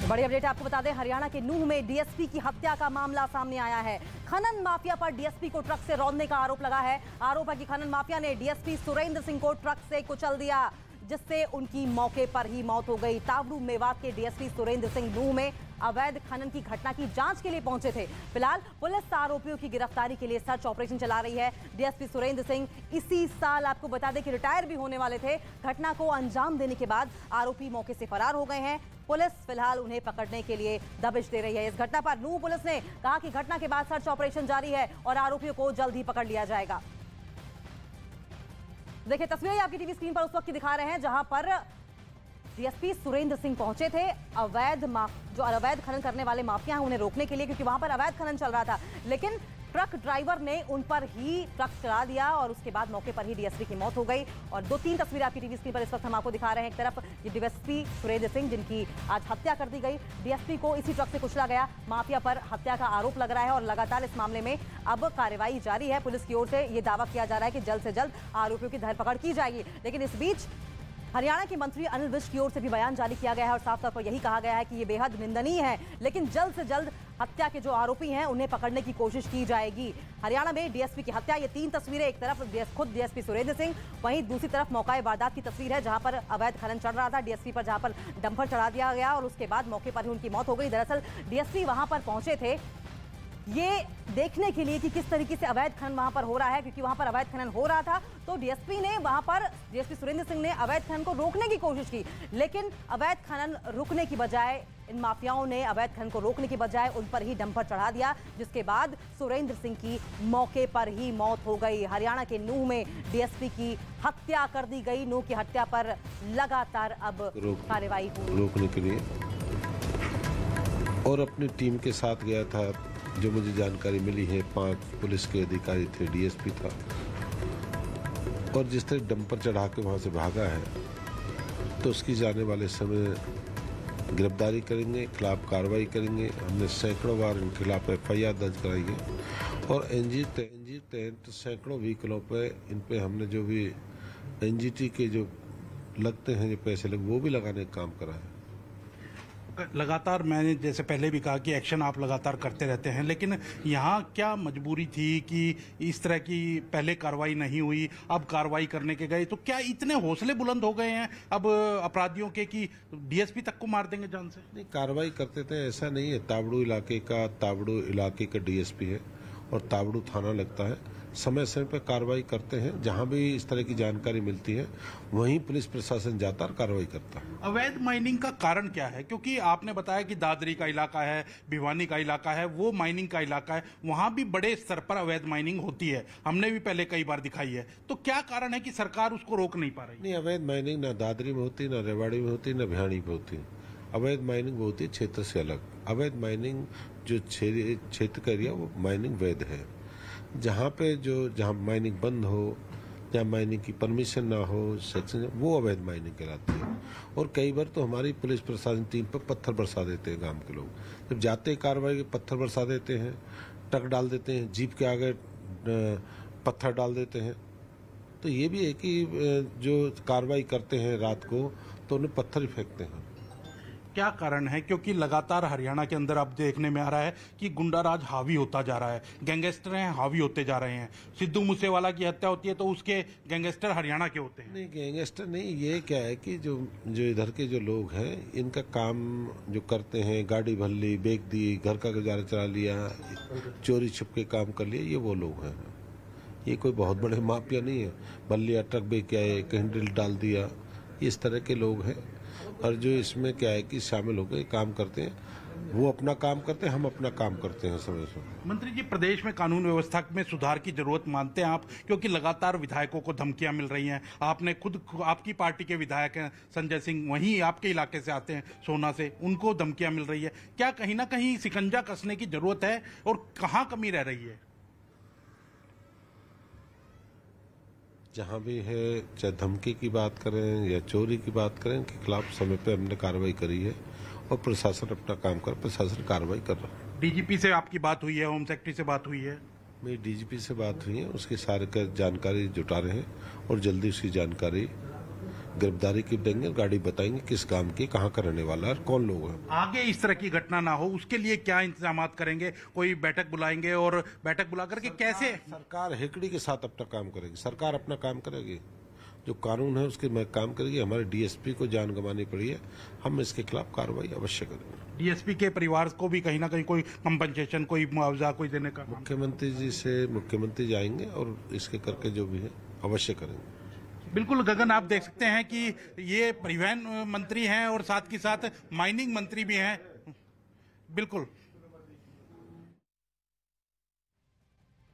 बड़ी अपडेट आपको बता दें, हरियाणा के नूंह में डीएसपी की हत्या का मामला सामने आया है। खनन माफिया पर डीएसपी को ट्रक से रौंदने का आरोप लगा है। आरोप है कि खनन माफिया ने डीएसपी सुरेंद्र सिंह को ट्रक से कुचल दिया, जिससे उनकी मौके पर ही मौत हो गई। तावड़ू मेवात के डीएसपी सुरेंद्र सिंह नूंह में अवैध खनन की घटना की जांच के लिए पहुंचे थे। फिलहाल पुलिस आरोपियों की गिरफ्तारी के लिए सर्च ऑपरेशन चला रही है। डीएसपी सुरेंद्र सिंह इसी साल आपको बता दें कि रिटायर भी होने वाले थे। घटना को अंजाम देने के बाद आरोपी मौके से फरार हो गए हैं। पुलिस फिलहाल उन्हें पकड़ने के लिए दबिश दे रही है। इस घटना पर नूंह पुलिस ने कहा कि घटना के बाद सर्च ऑपरेशन जारी है और आरोपियों को जल्द ही पकड़ लिया जाएगा। देखिए तस्वीरें आपकी टीवी स्क्रीन पर उस वक्त की दिखा रहे हैं जहां पर डीएसपी सुरेंद्र सिंह पहुंचे थे जो अवैध खनन करने वाले माफिया हैं उन्हें रोकने के लिए, क्योंकि वहां पर अवैध खनन चल रहा था। लेकिन ट्रक ड्राइवर ने उन पर ही ट्रक चला दिया और उसके बाद मौके पर ही डीएसपी की मौत हो गई। और 2-3 तस्वीरें आपकी टीवी स्क्रीन पर इस वक्त हम आपको दिखा रहे हैं। एक तरफ ये डीएसपी सुरेंद्र सिंह जिनकी आज हत्या कर दी गई, डीएसपी को इसी ट्रक से कुचला गया। माफिया पर हत्या का आरोप लग रहा है और लगातार इस मामले में अब कार्रवाई जारी है। पुलिस की ओर से ये दावा किया जा रहा है कि जल्द से जल्द आरोपियों की धरपकड़ की जाएगी। लेकिन इस बीच हरियाणा के मंत्री अनिल विज की ओर से भी बयान जारी किया गया है और साफ तौर पर यही कहा गया है कि ये बेहद निंदनीय है, लेकिन जल्द से जल्द हत्या के जो आरोपी हैं उन्हें पकड़ने की कोशिश की जाएगी। हरियाणा में डीएसपी की हत्या, ये 3 तस्वीरें, एक तरफ खुद डीएसपी सुरेंद्र सिंह, वहीं दूसरी तरफ मौका वारदात की तस्वीर है जहां पर अवैध खनन चल रहा था। डीएसपी पर जहां पर डंपर चढ़ा दिया गया और उसके बाद मौके पर ही उनकी मौत हो गई। दरअसल डीएसपी वहां पर पहुंचे थे ये देखने के लिए कि किस तरीके से अवैध खनन वहां पर हो रहा है, क्योंकि वहां पर अवैध खनन हो रहा था। तो डीएसपी सुरेंद्र सिंह ने अवैध खनन को रोकने की कोशिश की, लेकिन अवैध खनन रुकने की बजाय इन माफियाओं ने अवैध खनन को रोकने की बजाय उन पर ही डंपर चढ़ा दिया, जिसके बाद सुरेंद्र सिंह की मौके पर ही मौत हो गई। हरियाणा के नूंह में डीएसपी की हत्या कर दी गई। नूंह की हत्या पर लगातार अब कार्रवाई रोकने के लिए और अपनी टीम के साथ गया था। जो मुझे जानकारी मिली है 5 पुलिस के अधिकारी थे, डीएसपी था, और जिस तरह डंपर चढ़ा के वहाँ से भागा है तो उसकी जाने वाले समय गिरफ्तारी करेंगे, खिलाफ कार्रवाई करेंगे। हमने सैकड़ों बार इनके खिलाफ एफआईआर दर्ज कराई है और एनजी तहत सैकड़ों व्हीकलों पे इन पे हमने जो भी एनजीटी के जो लगते हैं जो पैसे लगे वो भी लगाने का काम करा है। लगातार मैंने जैसे पहले भी कहा कि एक्शन आप लगातार करते रहते हैं, लेकिन यहाँ क्या मजबूरी थी कि इस तरह की पहले कार्रवाई नहीं हुई, अब कार्रवाई करने के गए, तो क्या इतने हौसले बुलंद हो गए हैं अब अपराधियों के कि डीएसपी तक को मार देंगे जान से? नहीं, कार्रवाई करते थे, ऐसा नहीं है। तावड़ू इलाके का डीएसपी है और तावड़ू थाना लगता है। समय समय पर कार्रवाई करते हैं, जहां भी इस तरह की जानकारी मिलती है वहीं पुलिस प्रशासन जाता और कार्रवाई करता है। अवैध माइनिंग का कारण क्या है? क्योंकि आपने बताया कि दादरी का इलाका है, भिवानी का इलाका है, वो माइनिंग का इलाका है, वहां भी बड़े स्तर पर अवैध माइनिंग होती है, हमने भी पहले कई बार दिखाई है। तो क्या कारण है कि सरकार उसको रोक नहीं पा रही? नहीं, अवैध माइनिंग ना दादरी में होती, ना रेवाड़ी में होती, ना भिवानी में होती। अवैध माइनिंग होती है क्षेत्र से अलग। अवैध माइनिंग जो क्षेत्र का एरिया वो माइनिंग वैध है। जहाँ माइनिंग बंद हो, जहाँ माइनिंग की परमिशन ना हो, सेक्शन, वो अवैध माइनिंग कहलाती है। और कई बार तो हमारी पुलिस प्रशासन टीम पर पत्थर बरसा देते हैं। गांव के लोग जब जाते हैं कार्रवाई, पत्थर बरसा देते हैं, ट्रक डाल देते हैं, जीप के आगे पत्थर डाल देते हैं। तो ये भी है कि जो कार्रवाई करते हैं रात को तो उन्हें पत्थर ही फेंकते हैं। क्या कारण है? क्योंकि लगातार हरियाणा के अंदर अब देखने में आ रहा है कि गुंडाराज हावी होता जा रहा है, गैंगस्टर हावी होते जा रहे हैं। सिद्धू मूसेवाला की हत्या होती है तो उसके गैंगस्टर हरियाणा के होते हैं। नहीं, गैंगस्टर नहीं, ये क्या है कि जो इधर के जो लोग हैं इनका काम जो करते हैं, गाड़ी भल्ली बेच दी, घर का गुजारा चला लिया, चोरी छुपके काम कर लिया, ये वो लोग हैं। ये कोई बहुत बड़े माफिया नहीं है। भल्लिया ट्रक बेच के आए, कहीं ड्रिल डाल दिया, इस तरह के लोग हैं। और जो इसमें क्या है कि शामिल होकर काम करते हैं, वो अपना काम करते हैं, हम अपना काम करते हैं समय से। मंत्री जी, प्रदेश में कानून व्यवस्था में सुधार की जरूरत मानते हैं आप? क्योंकि लगातार विधायकों को धमकियां मिल रही हैं। आपने खुद, आपकी पार्टी के विधायक हैं संजय सिंह, वहीं आपके इलाके से आते हैं सोना से, उनको धमकियां मिल रही है। क्या कहीं ना कहीं शिकंजा कसने की जरूरत है और कहाँ कमी रह रही है? जहाँ भी है, चाहे धमकी की बात करें या चोरी की बात करें, के खिलाफ समय पे हमने कार्रवाई करी है और प्रशासन अपना काम कर, प्रशासन कार्रवाई कर रहा है। डीजीपी से आपकी बात हुई है, होम सेक्रेटरी से बात हुई है? मेरी डीजीपी से बात हुई है, उसकी सारी जानकारी जुटा रहे हैं और जल्दी उसकी जानकारी गिरफ्तारी की देंगे, गाड़ी बताएंगे किस काम की, कहाँ का रहने वाला है, कौन लोग हैं। आगे इस तरह की घटना ना हो उसके लिए क्या इंतजाम करेंगे? कोई बैठक बुलाएंगे और बैठक बुला करके कैसे? सरकार हेकड़ी के साथ अपना काम करेगी, सरकार अपना काम करेगी, जो कानून है उसके में काम करेगी। हमारे डीएसपी को जान गंवानी पड़ी है, हम इसके खिलाफ कार्रवाई अवश्य करेंगे। डीएसपी के परिवार को भी कहीं ना कहीं कोई कंपनसेशन, कोई मुआवजा कोई देने का? मुख्यमंत्री जी से मुख्यमंत्री जाएंगे और इसके करके जो भी है अवश्य करेंगे। बिल्कुल गगन, आप देख सकते हैं कि ये परिवहन मंत्री हैं और साथ के साथ माइनिंग मंत्री भी हैं। बिल्कुल,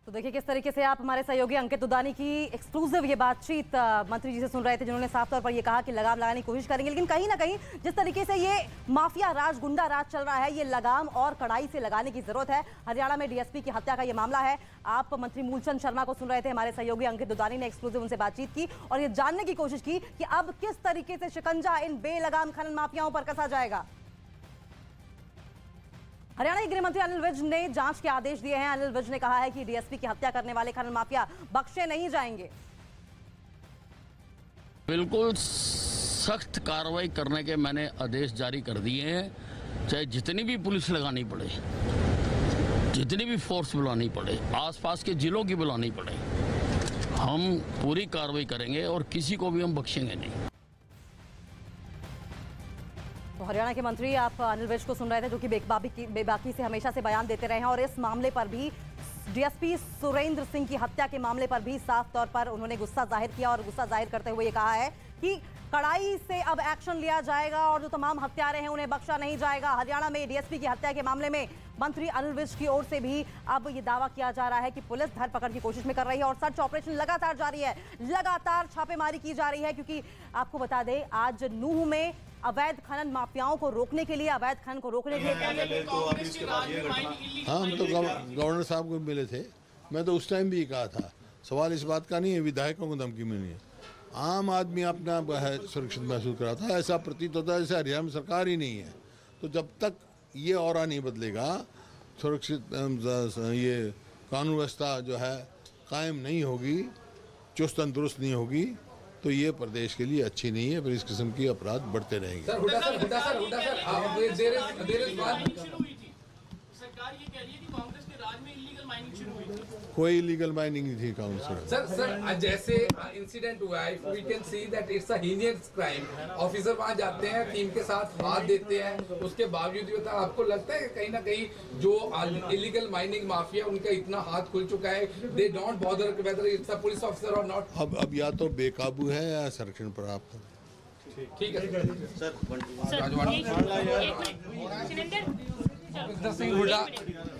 तो देखिए किस तरीके से आप हमारे सहयोगी अंकित दुदानी की एक्सक्लूसिव ये बातचीत मंत्री जी से सुन रहे थे, जिन्होंने साफ तौर पर ये कहा कि लगाम लगाने की कोशिश करेंगे, लेकिन कहीं ना कहीं जिस तरीके से ये माफिया राज, गुंडा राज चल रहा है, ये लगाम और कड़ाई से लगाने की जरूरत है। हरियाणा में डीएसपी की हत्या का ये मामला है। आप मंत्री मूलचंद शर्मा को सुन रहे थे, हमारे सहयोगी अंकित दुदानी ने एक्सक्लूसिव उनसे बातचीत की और ये जानने की कोशिश की कि अब किस तरीके से शिकंजा इन बेलगाम खनन माफियाओं पर कसा जाएगा। हरियाणा के गृह मंत्री अनिल विज ने जांच के आदेश दिए हैं। अनिल विज ने कहा है कि डीएसपी की हत्या करने वाले खनन माफिया बख्शे नहीं जाएंगे। बिल्कुल सख्त कार्रवाई करने के मैंने आदेश जारी कर दिए हैं, चाहे जितनी भी पुलिस लगानी पड़े, जितनी भी फोर्स बुलानी पड़े, आसपास के जिलों की बुलानी पड़े, हम पूरी कार्रवाई करेंगे और किसी को भी हम बख्शेंगे नहीं। तो हरियाणा के मंत्री आप अनिल विज को सुन रहे थे, जो कि बेबाकी से हमेशा से बयान देते रहे हैं और इस मामले पर भी डीएसपी सुरेंद्र सिंह की हत्या के मामले पर भी साफ तौर पर उन्होंने गुस्सा जाहिर किया और गुस्सा जाहिर करते हुए ये कहा है कि कड़ाई से अब एक्शन लिया जाएगा और जो तमाम हत्यारे हैं उन्हें बख्शा नहीं जाएगा। हरियाणा में डीएसपी की हत्या के मामले में मंत्री अनिल विज की ओर से भी अब ये दावा किया जा रहा है कि पुलिस धरपकड़ की कोशिश में कर रही है और सर्च ऑपरेशन लगातार जारी है, लगातार छापेमारी की जा रही है। क्योंकि आपको बता दें, आज नूह में अवैध खनन माफियाओं को रोकने के लिए, अवैध खनन को रोकने के लिए हाँ, हम तो गवर्नर साहब को मिले थे। मैं तो उस टाइम भी कहा था, सवाल इस बात का नहीं है विधायकों को धमकी मिलनी है, आम आदमी अपना सुरक्षित महसूस कराता है। ऐसा प्रतीत होता है जैसे हरियाणा में सरकार ही नहीं है। तो जब तक ये ऑरा नहीं बदलेगा, सुरक्षित ये कानून व्यवस्था जो है कायम नहीं होगी, चुस्त तंदुरुस्त नहीं होगी, तो ये प्रदेश के लिए अच्छी नहीं है। फिर इस किस्म की अपराध बढ़ते रहेंगे। सरकार ये कह रही है कि कांग्रेस के राज में इलीगल माइनिंग शुरू हुई थी। कोई इलीगल माइनिंग नहीं थी कांग्रेस में। सर जैसे इंसिडेंट हुआ है, we can see that it's a heinous crime. Officer वहां जाते हैं, टीम के साथ हाथ देते हैं, उसके बावजूद भी होता है। आपको लगता है कहीं ना कहीं जो इलीगल माइनिंग माफिया, उनका इतना हाथ खुल चुका है, they don't bother whether it's a police officer और नॉट। अब या तो बेकाबू है या संरक्षण प्राप्त है। ठीक है भूपेंद्र सिंह हुड्डा।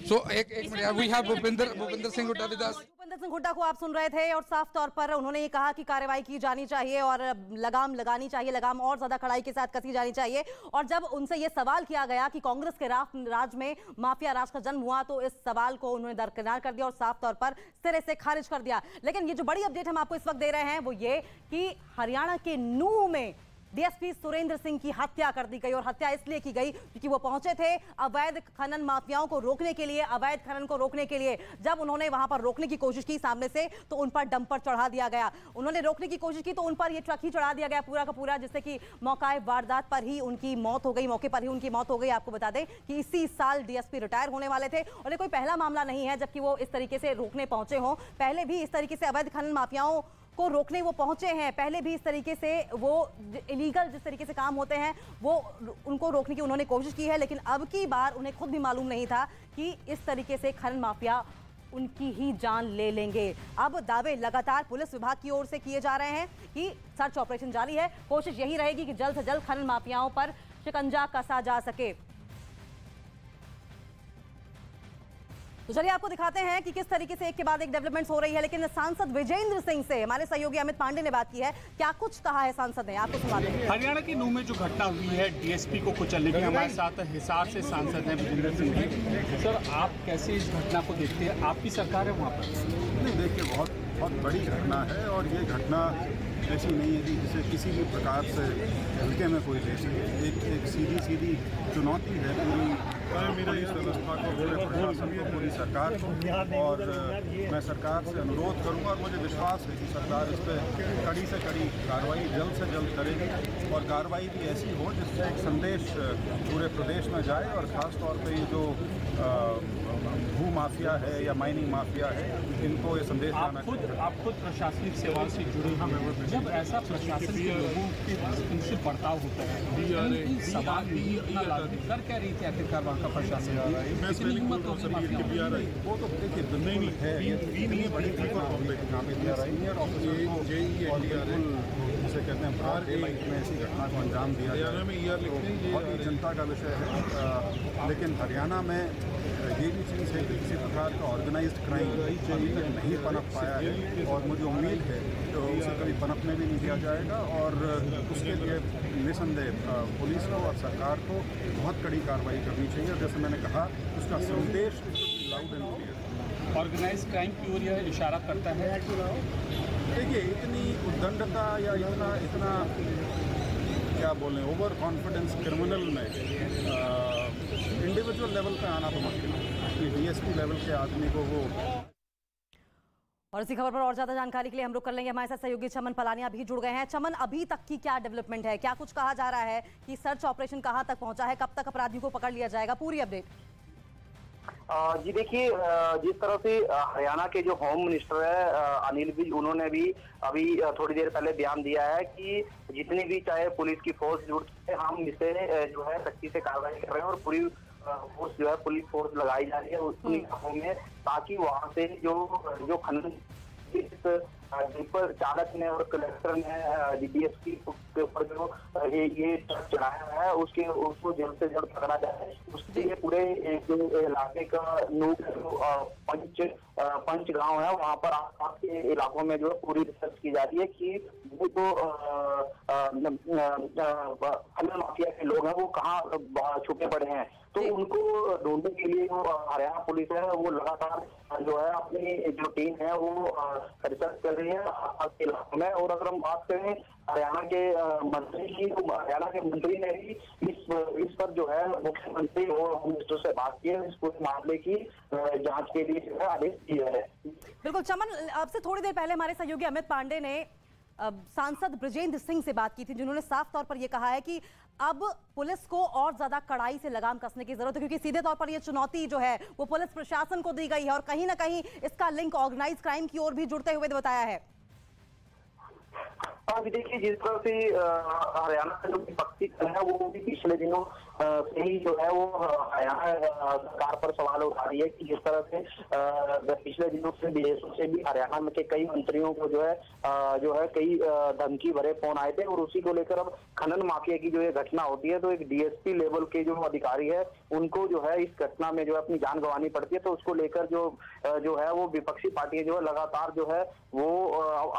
सो एक minute, we have Bhupendra Singh Hooda with us. Bhupendra Singh Hooda को आप सुन रहे थे और साफ तौर पर उन्होंने ये कहा कि कार्रवाई की जानी चाहिए और लगाम लगानी चाहिए, लगाम और ज्यादा कड़ाई के साथ कसी जानी चाहिए। और जब उनसे ये सवाल किया गया कि कांग्रेस के राज में माफिया राज का जन्म हुआ, तो इस सवाल को उन्होंने दरकिनार कर दिया और साफ तौर पर सिरे से खारिज कर दिया। लेकिन ये जो बड़ी अपडेट हम आपको इस वक्त दे रहे हैं वो ये कि हरियाणा के नूह में डीएसपी सुरेंद्र सिंह की हत्या कर दी गई और हत्या इसलिए की गई क्योंकि वो पहुंचे थे अवैध खनन माफियाओं को रोकने के लिए, अवैध खनन को रोकने के लिए। जब उन्होंने वहां पर रोकने की कोशिश की सामने से, तो उन पर डंपर चढ़ा दिया गया। उन्होंने रोकने की कोशिश की तो उन पर ये ट्रक ही चढ़ा दिया गया पूरा का पूरा, जिससे कि मौके वारदात पर ही उनकी मौत हो गई, मौके पर ही उनकी मौत हो गई। आपको बता दें कि इसी साल डीएसपी रिटायर होने वाले थे और ये कोई पहला मामला नहीं है जबकि वो इस तरीके से रोकने पहुंचे हों। पहले भी इस तरीके से अवैध खनन माफियाओं को रोकने वो पहुंचे हैं, पहले भी इस तरीके से वो इलीगल जिस तरीके से काम होते हैं वो उनको रोकने की उन्होंने कोशिश की है। लेकिन अब की बार उन्हें खुद भी मालूम नहीं था कि इस तरीके से खनन माफिया उनकी ही जान ले लेंगे। अब दावे लगातार पुलिस विभाग की ओर से किए जा रहे हैं कि सर्च ऑपरेशन जारी है, कोशिश यही रहेगी कि जल्द से जल्द खनन माफियाओं पर शिकंजा कसा जा सके। तो चलिए आपको दिखाते हैं कि किस तरीके से एक के बाद एक डेवलपमेंट्स हो रही है। लेकिन सांसद विजेंद्र सिंह से हमारे सहयोगी अमित पांडे ने बात की है, क्या कुछ कहा है सांसद ने, आपको सुनाते हैं। हरियाणा की नूह में जो घटना हुई है, डीएसपी को कुचलने की, हमारे साथ हिसार से सांसद हैं विजेंद्र सिंह जी। सर, आप कैसे इस घटना को देखते हैं? आपकी सरकार है वहाँ पर। नहीं, देखिए बहुत बड़ी घटना है और ये घटना ऐसी नहीं है कि जिसे किसी भी प्रकार से हल्के में कोई ले सके। एक सीधी चुनौती है पूरी मेरा इस व्यवस्था को, पूरे प्रशासन को, पूरी सरकार को, और मैं सरकार से अनुरोध करूंगा और मुझे विश्वास है कि सरकार इस पर कड़ी से कड़ी कार्रवाई जल्द से जल्द करेगी और कार्रवाई भी ऐसी हो जिससे एक संदेश पूरे प्रदेश में जाए और ख़ास तौर पे ये जो भू माफिया है या माइनिंग माफिया है, इनको ये संदेश जाना चाहिए। आप खुद प्रशासनिक सेवा से जुड़े हैं, जब ऐसा प्रशासन के लोगों के इनसे बर्ताव होता है, सवाल कर क्या रही थी आखिरकार वहाँ का प्रशासन? वो तो देखिए नहीं है, ये बड़ी सीनियर ऑफिसर जिसे कहते हैं में ऐसी घटना को अंजाम दिया जाए, बहुत ही चिंता का विषय है। लेकिन हरियाणा में ये भी चीज़ है कि किसी प्रकार का ऑर्गेनाइज्ड क्राइम अभी तक नहीं पनप पाया है और मुझे उम्मीद है तो उसे कभी पनपने भी नहीं दिया जाएगा और उसके लिए निसंदेह पुलिस को और सरकार को बहुत कड़ी कार्रवाई करनी चाहिए। जैसे मैंने कहा, उसका संदेश loud and clear organised crime की ओर यह इशारा करता है। देखिए, इतनी उद्दंडता या इतना क्या बोलें, ओवर कॉन्फिडेंस क्रिमिनल में इंडिविजुअल लेवल पे आना तो मुश्किल है कि डीएसपी लेवल के आदमी को वो। और इसी खबर पर और ज्यादा जानकारी के लिए हम रुक कर लेंगे, हमारे साथ सहयोगी चमन पलानिया भी जुड़ गए हैं। चमन, अभी तक की क्या डेवलपमेंट है? क्या कुछ कहा जा रहा है कि सर्च ऑपरेशन कहां तक पहुंचा है? कब तक अपराधियों को पकड़ लिया जाएगा? पूरी अपडेट। जी देखिए, जिस तरह से हरियाणा के जो होम मिनिस्टर है अनिल विज, उन्होंने भी अभी थोड़ी देर पहले बयान दिया है कि जितनी भी चाहे पुलिस की फोर्स जुड़ती है, हम इसे जो है सख्ती से कार्रवाई कर रहे हैं और पूरी फोर्स जो है पुलिस फोर्स लगाई जा रही है उन इलाकों में, ताकि वहां से जो खनन डिपर चालक ने और कलेक्टर ने डीएसपी के ऊपर जो ये ट्रक चलाया है उसको जल्द से जल्द पकड़ा जाए। उसके लिए पूरे जो इलाके का पंच गांव है, वहां पर आसपास के इलाकों में जो पूरी रिसर्च की जा रही है कि वो जो खनन माफिया के लोग हैं वो कहाँ छुपे पड़े हैं। तो उनको ढूंढने के लिए जो हरियाणा पुलिस है वो लगातार जो है अपनी जो टीम है वो रिसर्च कर रही है आसपास के इलाकों में। और अगर हम बात करें हरियाणा के मंत्री की, तो हरियाणा के मंत्री ने भी इस पर जो है मुख्यमंत्री और होम मिनिस्टर से बात की है, इस पूरे मामले की जांच के लिए जो है आदेश दिया है। बिल्कुल चमन, आपसे थोड़ी देर पहले हमारे सहयोगी अमित पांडे ने सांसद बृजेंद्र सिंह से बात की थी, जिन्होंने साफ तौर पर यह कहा है कि अब पुलिस को और ज्यादा कड़ाई से लगाम कसने की जरूरत है, क्योंकि सीधे तौर पर यह चुनौती जो है वो पुलिस प्रशासन को दी गई है और कहीं ना कहीं इसका लिंक ऑर्गेनाइज क्राइम की ओर भी जुड़ते हुए बताया है। अभी देखिए, जिस तरह से हरियाणा का जो विपक्षी दल है वो भी पिछले दिनों से ही जो है वो हरियाणा सरकार पर सवाल उठा रही है कि जिस तरह से पिछले दिनों से विदेशों से भी हरियाणा में के कई मंत्रियों को जो है कई धमकी भरे फोन आए थे और उसी को लेकर अब खनन माफिया की जो ये घटना होती है तो एक डीएसपी लेवल के जो अधिकारी है उनको जो है इस घटना में जो है अपनी जान गंवानी पड़ती है। तो उसको लेकर जो है वो विपक्षी पार्टियां जो है लगातार जो है वो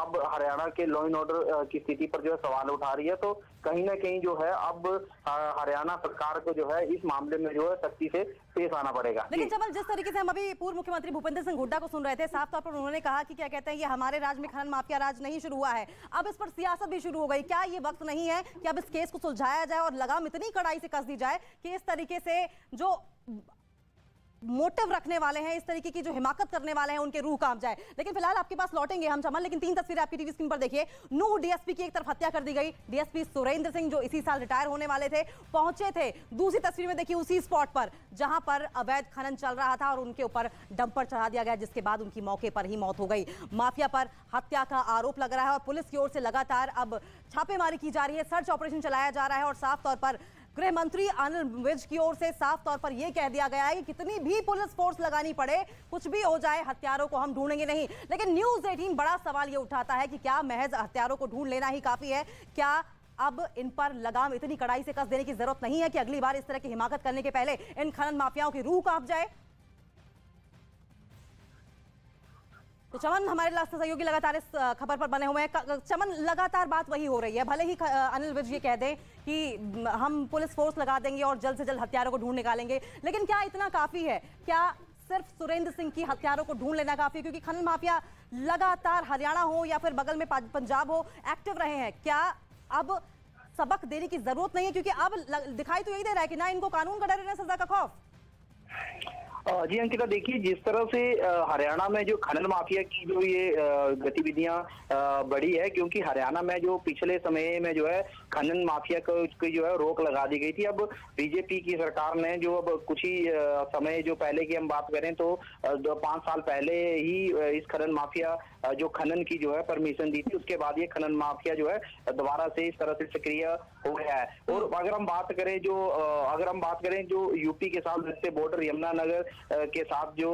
अब हरियाणा के लॉ एंड ऑर्डर की स्थिति पर जो है सवाल उठा रही है। तो कहीं ना कहीं जो है अब हरियाणा सरकार को जो है इस मामले में जो है सख्ती से पेश आना पड़ेगा। लेकिन चमन, जिस तरीके से हम अभी पूर्व मुख्यमंत्री भूपेंद्र सिंह हुड्डा को सुन रहे थे, साफ तौर पर उन्होंने कहा कि क्या कहते हैं, ये हमारे राज्य में खनन माफिया राज नहीं शुरू हुआ है, अब इस पर सियासत भी शुरू हो गई। क्या ये वक्त नहीं है कि अब इस केस को सुलझाया जाए और लगाम इतनी कड़ाई से कस दी जाए कि इस तरीके से जो मोटिव रखने वाले हैं, इस तरीके की जो हिमाकत करने वाले हैं, उनके रूह कांप जाए? लेकिन फिलहाल आपके पास लौटेंगे हम चमन, लेकिन 3 तस्वीरें आपकी टीवी स्क्रीन पर देखिए। नूह डीएसपी की एक तरफ हत्या कर दी गई, डीएसपी सुरेंद्र सिंह जो इसी साल रिटायर होने वाले थे पहुंचे थे। दूसरी तस्वीर में देखिए उसी स्पॉट पर जहां पर अवैध खनन चल रहा था और उनके ऊपर डंपर चढ़ा दिया गया, जिसके बाद उनकी मौके पर ही मौत हो गई। माफिया पर हत्या का आरोप लग रहा है और पुलिस की ओर से लगातार अब छापेमारी की जा रही है, सर्च ऑपरेशन चलाया जा रहा है और साफ तौर पर गृह मंत्री अनिल विज की ओर से साफ तौर पर यह कह दिया गया है कि कितनी भी पुलिस फोर्स लगानी पड़े, कुछ भी हो जाए, हत्यारों को हम ढूंढेंगे नहीं। लेकिन न्यूज़ 18 बड़ा सवाल यह उठाता है कि क्या महज हत्यारों को ढूंढ लेना ही काफी है? क्या अब इन पर लगाम इतनी कड़ाई से कस देने की जरूरत नहीं है कि अगली बार इस तरह की हिमाकत करने के पहले इन खनन माफियाओं की रूह कांप जाए? तो चमन, हमारे सहयोगी लगातार इस खबर पर बने हुए हैं। चमन, लगातार बात वही हो रही है, भले ही अनिल विज ये कह दें कि हम पुलिस फोर्स लगा देंगे और जल्द से जल्द हत्यारों को ढूंढ निकालेंगे, लेकिन क्या इतना काफी है? क्या सिर्फ सुरेंद्र सिंह की हत्यारों को ढूंढ लेना काफी है? क्योंकि खनन माफिया लगातार हरियाणा हो या फिर बगल में पंजाब हो एक्टिव रहे हैं। क्या अब सबक देने की जरूरत नहीं है? क्योंकि अब दिखाई तो यही दे रहा है कि ना इनको कानून का डर है ना सजा का खौफ। जी अंकिता, देखिए जिस तरह से हरियाणा में जो खनन माफिया की जो ये गतिविधियां बढ़ी है, क्योंकि हरियाणा में जो पिछले समय में जो है खनन माफिया को जो है रोक लगा दी गई थी। अब बीजेपी की सरकार ने जो अब कुछ ही समय जो पहले की हम बात करें तो 5 साल पहले ही इस खनन माफिया जो खनन की जो है परमिशन दी थी। उसके बाद ये खनन माफिया जो है दोबारा से इस तरह से सक्रिय हो गया है। और अगर हम बात करें जो यूपी के साथ लगते बॉर्डर यमुनानगर के साथ जो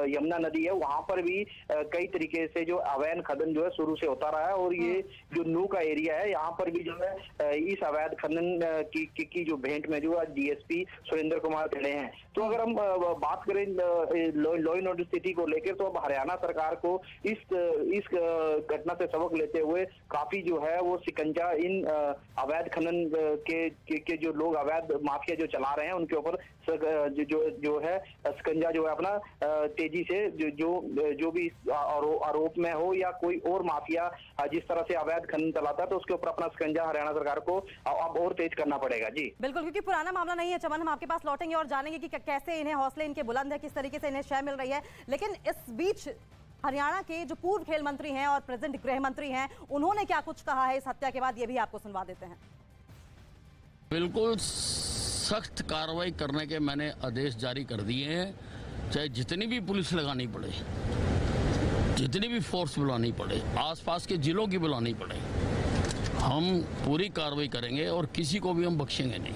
यमुना नदी है, वहां पर भी कई तरीके से जो अवैध खनन जो है शुरू से होता रहा है। और ये जो नू का एरिया है, यहाँ पर भी जो है इस अवैध खनन की जो भेंट में जो डीएसपी सुरेंद्र कुमार खड़े हैं। तो अगर हम बात करें लॉ एंड ऑर्डर स्थिति को लेकर, तो अब हरियाणा सरकार को इस घटना से सबक लेते हुए काफी जो है वो शिकंजा इन अवैध खनन के जो लोग अवैध माफिया जो चला रहे हैं उनके ऊपर जो है शिकंजा जो है अपना तेजी से जो भी आरोप में हो या कोई और माफिया जिस तरह से अवैध खनन चलाता है, तो उसके ऊपर अपना शिकंजा हरियाणा सरकार को अब और तेज करना पड़ेगा। जी बिल्कुल, क्योंकि पुराना मामला नहीं है चमन, हम आपके पास लौटेंगे और जानेंगे कि कैसे इन्हें हौसले इनके बुलंद है, किस तरीके से इन्हें शय मिल रही है। लेकिन इस बीच हरियाणा के जो पूर्व खेल मंत्री हैं और प्रेजेंट गृह मंत्री हैं, उन्होंने क्या कुछ कहा है इस हत्या के बाद, ये भी आपको सुनवा देते हैं। बिल्कुल सख्त कार्रवाई करने के मैंने आदेश जारी कर दिए हैं, चाहे जितनी भी पुलिस लगानी पड़े, जितनी भी फोर्स बुलानी पड़े, आसपास के जिलों की बुलानी पड़े, हम पूरी कार्रवाई करेंगे और किसी को भी हम बख्शेंगे नहीं।